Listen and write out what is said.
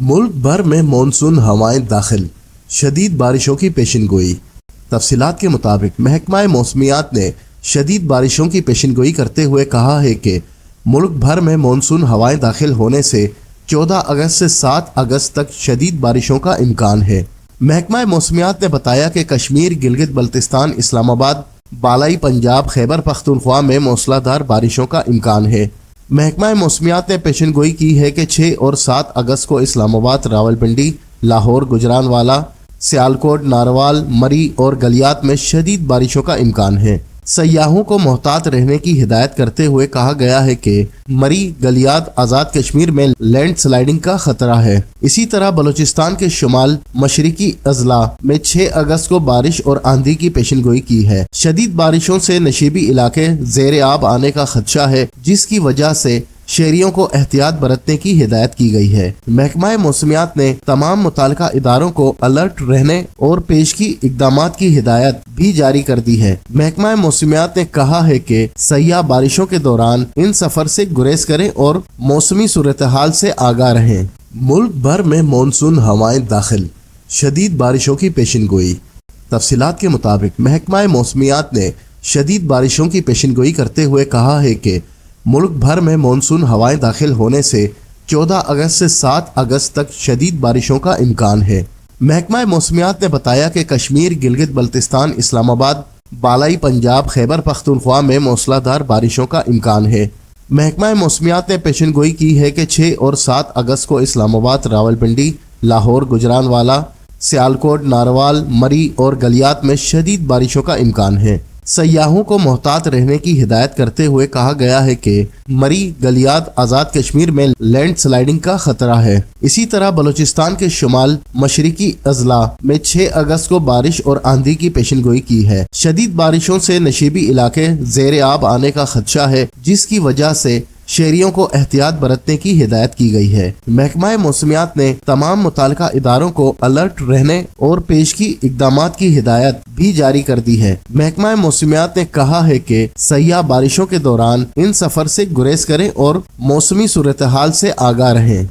ملک بھر میں مانسون ہوائیں داخل، شدید بارشوں کی پیشن گوئی۔ تفصیلات کے مطابق محکمہ موسمیات نے شدید بارشوں کی پیشن گوئی کرتے ہوئے کہا ہے کہ ملک بھر میں مانسون ہوائیں داخل ہونے سے 14 اگست سے 7 اگست تک شدید بارشوں کا امکان ہے۔ محکمہ موسمیات نے بتایا کہ کشمیر، گلگت بلتستان، اسلام آباد، بالائی پنجاب، خیبر پختونخوا میں موسلا دھار بارشوں کا امکان ہے۔ محکمہ موسمیات نے پیشن گوئی کی ہے کہ 6 اور 7 اگست کو اسلام آباد، راولپنڈی، لاہور، گجرانوالہ، سیالکوٹ، ناروال، مری اور گلیات میں شدید بارشوں کا امکان ہے۔ سیاحوں کو محتاط رہنے کی ہدایت کرتے ہوئے کہا گیا ہے کہ مری، گلیات، آزاد کشمیر میں لینڈ سلائیڈنگ کا خطرہ ہے۔ اسی طرح بلوچستان کے شمال مشرقی اضلاع میں 6 اگست کو بارش اور آندھی کی پیشن گوئی کی ہے۔ شدید بارشوں سے نشیبی علاقے زیر آب آنے کا خدشہ ہے، جس کی وجہ سے شہریوں کو احتیاط برتنے کی ہدایت کی گئی ہے۔ محکمہ موسمیات نے تمام متعلقہ اداروں کو الرٹ رہنے اور پیشگی اقدامات کی ہدایت بھی جاری کر دی ہے۔ محکمہ موسمیات نے کہا ہے کہ سیاح بارشوں کے دوران ان سفر سے گریز کریں اور موسمی صورتحال سے آگاہ رہیں۔ ملک بھر میں مانسون ہوائیں داخل، شدید بارشوں کی پیشن گوئی۔ تفصیلات کے مطابق محکمہ موسمیات نے شدید بارشوں کی پیشن گوئی کرتے ہوئے کہا ہے کہ ملک بھر میں مانسون ہوائیں داخل ہونے سے 14 اگست سے 7 اگست تک شدید بارشوں کا امکان ہے۔ محکمہ موسمیات نے بتایا کہ کشمیر، گلگت بلتستان، اسلام آباد، بالائی پنجاب، خیبر پختونخوا میں موسلا دھار بارشوں کا امکان ہے۔ محکمہ موسمیات نے پیشن گوئی کی ہے کہ 6 اور 7 اگست کو اسلام آباد، راولپنڈی، لاہور، گجرانوالہ، سیالکوٹ، ناروال، مری اور گلیات میں شدید بارشوں کا امکان ہے۔ سیاحوں کو محتاط رہنے کی ہدایت کرتے ہوئے کہا گیا ہے کہ مری، گلیات، آزاد کشمیر میں لینڈ سلائیڈنگ کا خطرہ ہے۔ اسی طرح بلوچستان کے شمال مشرقی اضلاع میں 6 اگست کو بارش اور آندھی کی پیشن گوئی کی ہے۔ شدید بارشوں سے نشیبی علاقے زیر آب آنے کا خدشہ ہے، جس کی وجہ سے شہریوں کو احتیاط برتنے کی ہدایت کی گئی ہے۔ محکمہ موسمیات نے تمام متعلقہ اداروں کو الرٹ رہنے اور پیشگی اقدامات کی ہدایت بھی جاری کر دی ہے۔ محکمہ موسمیات نے کہا ہے کہ سیاح بارشوں کے دوران ان سفر سے گریز کریں اور موسمی صورتحال سے آگاہ رہیں۔